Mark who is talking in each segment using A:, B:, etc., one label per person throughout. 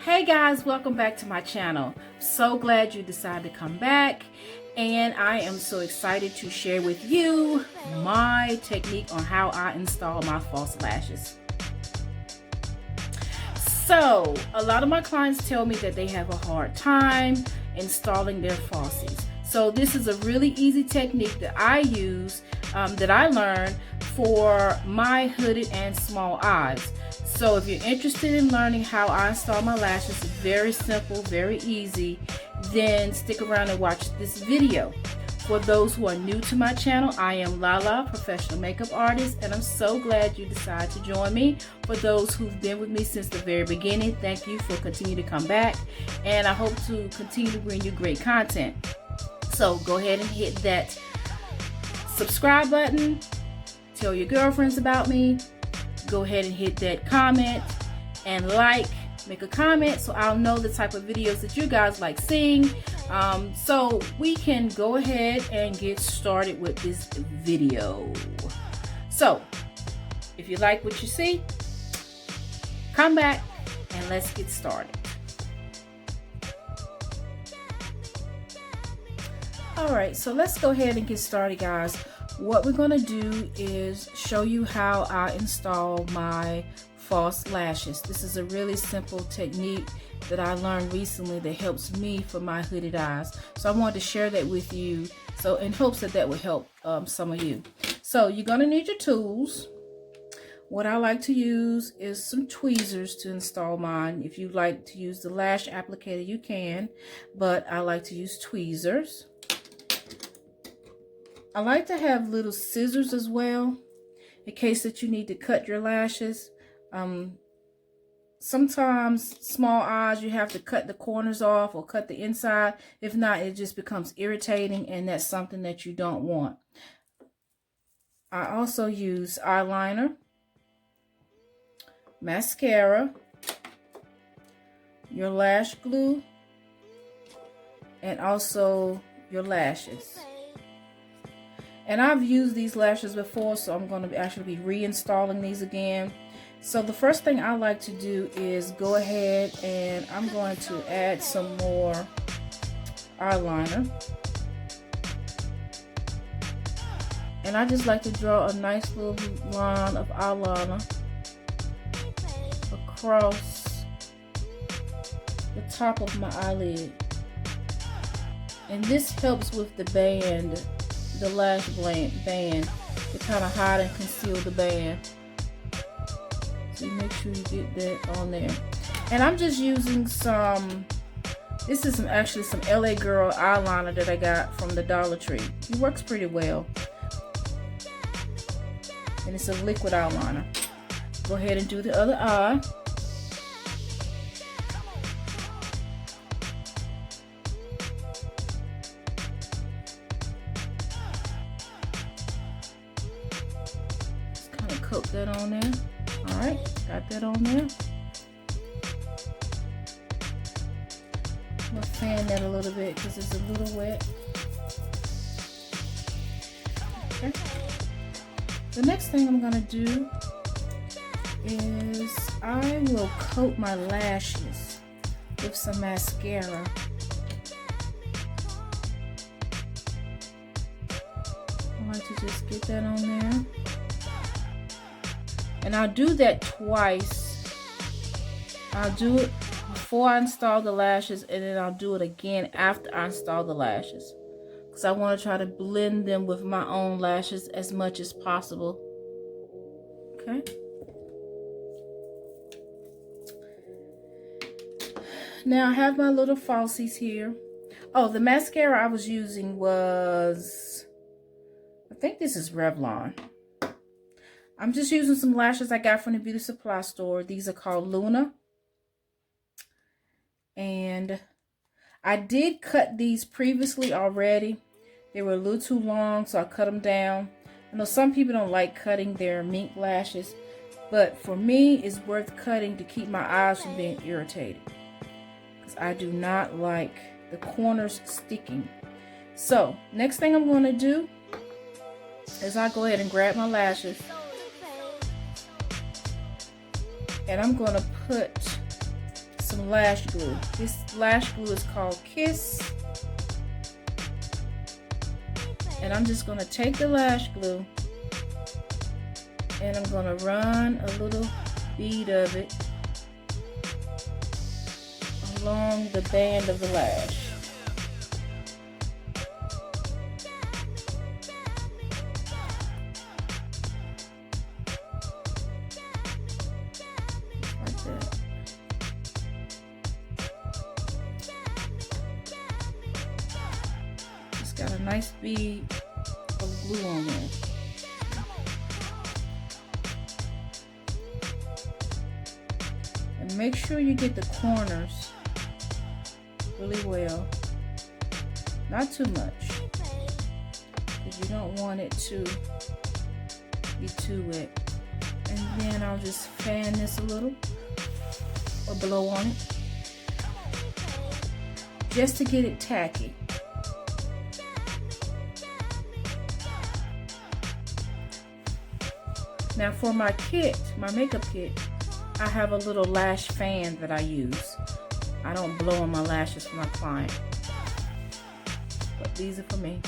A: Hey guys, welcome back to my channel. So glad you decided to come back, and I am so excited to share with you my technique on how I install my false lashes. So a lot of my clients tell me that they have a hard time installing their falsies. So this is a really easy technique that I use, that I learned for my hooded and small eyes. So if you're interested in learning how I install my lashes, it's very simple, very easy, then stick around and watch this video. For those who are new to my channel, I am Lala, professional makeup artist, and I'm so glad you decided to join me. For those who've been with me since the very beginning, thank you for continuing to come back, and I hope to continue to bring you great content. So go ahead and hit that subscribe button, tell your girlfriends about me, go ahead and hit that comment and make a comment so I'll know the type of videos that you guys like seeing, so we can go ahead and get started with this video. So if you like what you see, come back and let's get started. Alright, so let's go ahead and get started, guys. What we're going to do is show you how I install my false lashes. This is a really simple technique that I learned recently that helps me for my hooded eyes. So I wanted to share that with you, so in hopes that that would help some of you. So you're going to need your tools. What I like to use is some tweezers to install mine. If you like to use the lash applicator, you can, but I like to use tweezers. I like to have little scissors as well, in case that you need to cut your lashes. Sometimes small eyes, you have to cut the corners off or cut the inside. If not, it just becomes irritating, and that's something that you don't want. I also use eyeliner, mascara, your lash glue, and also your lashes. And I've used these lashes before, so I'm going to actually be reinstalling these again. So the first thing I like to do is go ahead and I'm going to add some more eyeliner. And I just like to draw a nice little line of eyeliner across the top of my eyelid. And this helps with the band, the lash band, to kind of hide and conceal the band. So you make sure you get that on there. And I'm just using some, this is actually some LA Girl eyeliner that I got from the Dollar Tree. It works pretty well. And it's a liquid eyeliner. Go ahead and do the other eye. Coat that on there. Alright, got that on there. I'm going to fan that a little bit because it's a little wet. Okay. The next thing I'm going to do is I will coat my lashes with some mascara. I like to just get that on there. And I'll do that twice. I'll do it before I install the lashes, and then I'll do it again after I install the lashes, because I want to try to blend them with my own lashes as much as possible. Okay. Now I have my little falsies here. Oh, the mascara I was using was, I think this is Revlon. I'm just using some lashes I got from the beauty supply store. These are called Luna. And I did cut these previously already. They were a little too long, so I cut them down. I know some people don't like cutting their mink lashes, but for me, it's worth cutting to keep my eyes from being irritated, because I do not like the corners sticking. So, next thing I'm going to do is I go ahead and grab my lashes. And I'm going to put some lash glue. This lash glue is called Kiss. And I'm just going to take the lash glue and I'm going to run a little bead of it along the band of the lash. Like that. It's got a nice bead of glue on there. And make sure you get the corners really well. Not too much, because you don't want it to be too wet. And then I'll just fan this a little or blow on it just to get it tacky. Now for my kit, my makeup kit, I have a little lash fan that I use. I don't blow on my lashes for my client, but these are for me,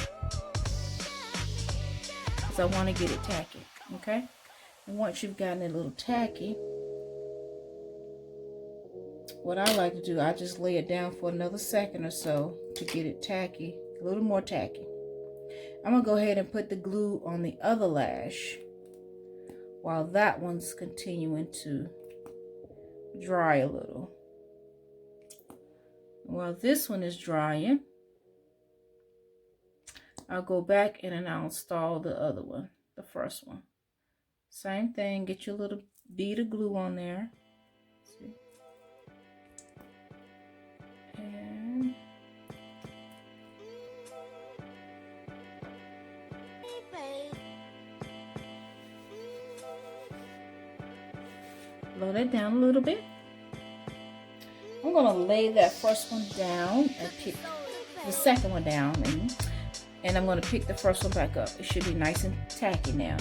A: because I want to get it tacky, okay? And once you've gotten it a little tacky, what I like to do, I just lay it down for another second or so to get it tacky, a little more tacky. I'm going to go ahead and put the glue on the other lash while that one's continuing to dry a little. While this one is drying, I'll go back in and I'll install the other one, the first one. Same thing, get your little bead of glue on there. See? And blow that down a little bit. I'm going to lay that first one down and pick the second one down, and I'm going to pick the first one back up. It should be nice and tacky now.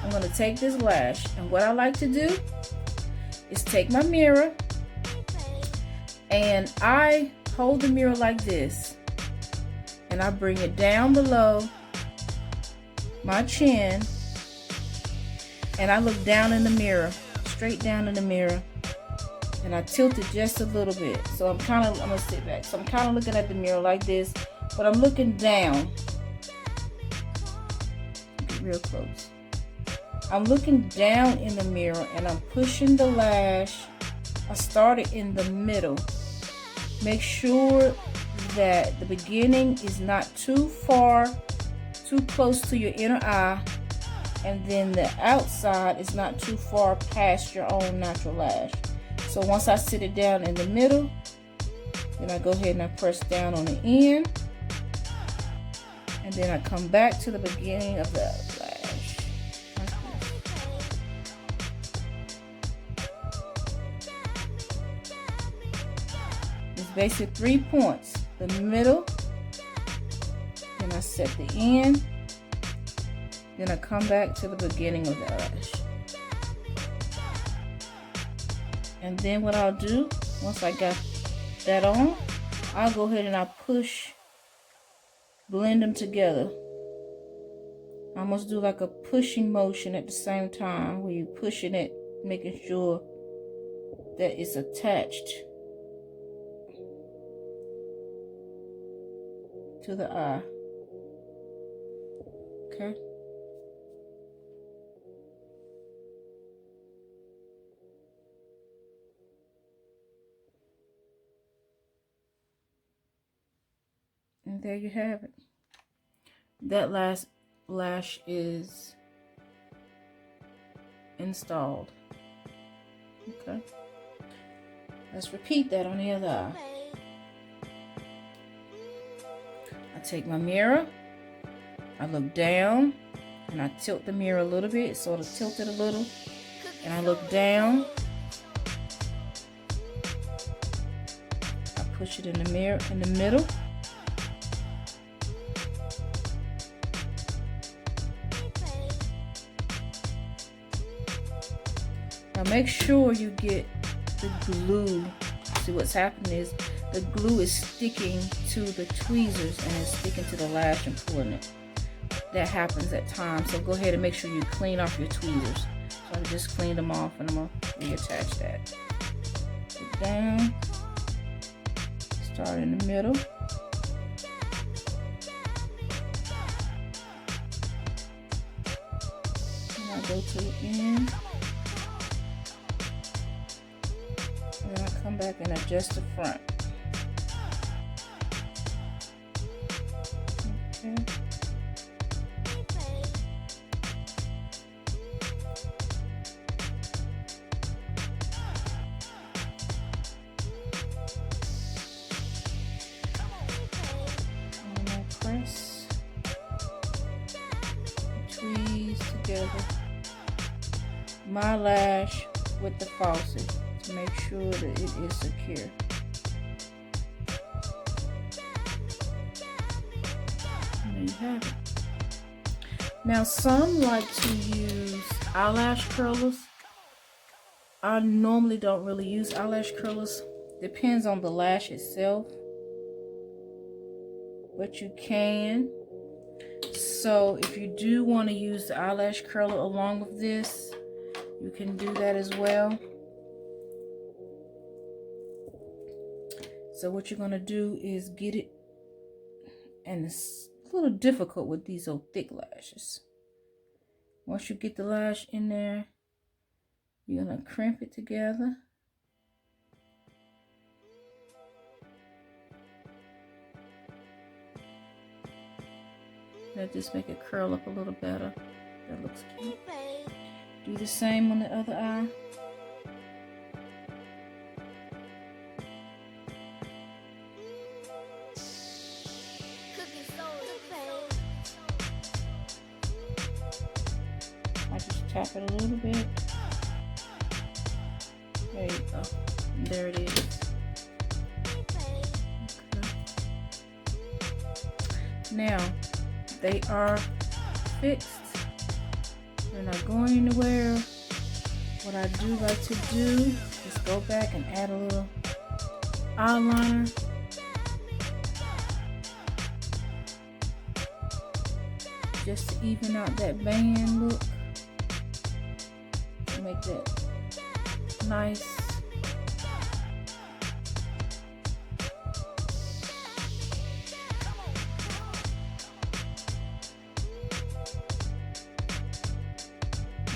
A: I'm going to take this lash, and what I like to do is take my mirror, and I hold the mirror like this, and I bring it down below my chin, and I look down in the mirror, straight down in the mirror, and I tilt it just a little bit. So I'm gonna sit back. So I'm kind of looking at the mirror like this, but I'm looking down. Get real close. I'm looking down in the mirror and I'm pushing the lash. I started in the middle. Make sure that the beginning is not too far, too close to your inner eye, and then the outside is not too far past your own natural lash. So once I sit it down in the middle, then I go ahead and I press down on the end, and then I come back to the beginning of the lash. Like this. It's basically 3 points. The middle, then I set the end, then I come back to the beginning of the lash. And then what I'll do, once I got that on, I'll go ahead and I'll blend them together. I almost do like a pushing motion at the same time, where you're pushing it, making sure that it's attached to the eye. Okay. And there you have it. That last lash is installed. Okay. Let's repeat that on the other eye. I take my mirror, I look down, and I tilt the mirror a little bit, sort of tilt it a little, and I look down. I push it in the mirror in the middle. I Now make sure you get the glue. See, what's happening is the glue is sticking to the tweezers and it's sticking to the lash and pulling it. That happens at times, so go ahead and make sure you clean off your tweezers. So I just cleaned them off and I'm gonna reattach that. Put down, start in the middle. And I go to the end. And then I come back and adjust the front. Okay. Press, tweeze together my lash with the faucet to make sure that it is secure. And there you have it. Now some like to use eyelash curlers. I normally don't really use eyelash curlers. Depends on the lash itself. But you can. So if you do want to use the eyelash curler along with this, you can do that as well. So what you're going to do is get it, and it's a little difficult with these old thick lashes. Once you get the lash in there, you're going to crimp it together. That just make it curl up a little better. That looks cute. Do the same on the other eye. I just tap it a little bit. There you go. And there it is. Okay. Now, they are fixed. They're not going anywhere. What I do like to do is go back and add a little eyeliner. Just to even out that band look. To make that nice.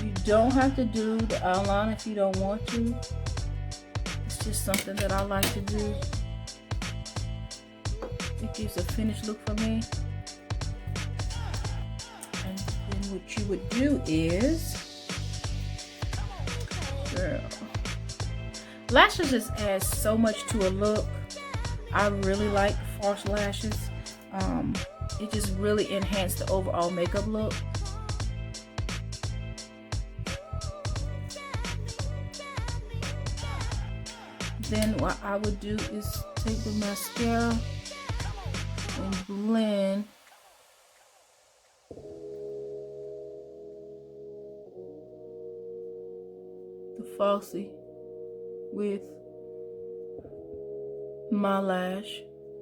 A: You don't have to do the eyeliner if you don't want to. It's just something that I like to do. It gives a finished look for me. And then what you would do is, girl, lashes just add so much to a look. I really like false lashes. It just really enhanced the overall makeup look. Then what I would do is take the mascara and blend the falsie with my lash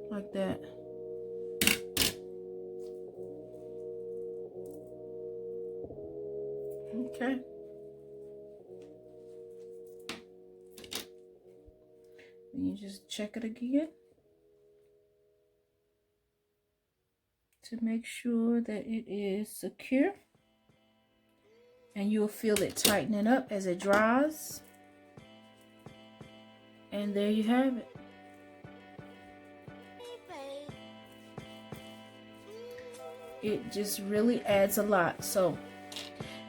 A: like that. Okay. And you just check it again to make sure that it is secure, and you'll feel it tightening up as it dries. And there you have it. It just really adds a lot. So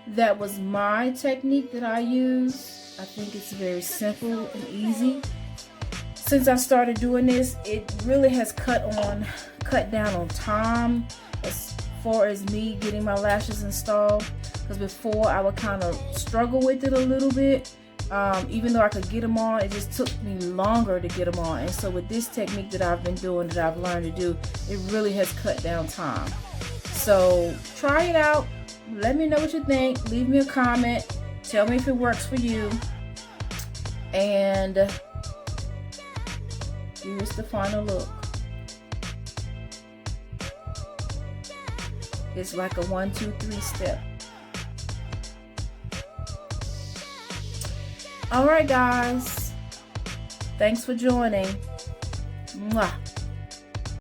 A: that was my technique that I use. I think it's very simple and easy. Since I started doing this, it really has cut down on time as far as me getting my lashes installed. Because before I would kind of struggle with it a little bit. Even though I could get them on, it just took me longer to get them on. And so with this technique that I've been doing, that I've learned to do, it really has cut down time. So try it out. Let me know what you think. Leave me a comment. Tell me if it works for you. And here's the final look. It's like a 1, 2, 3 step. All right, guys. Thanks for joining. Mwah.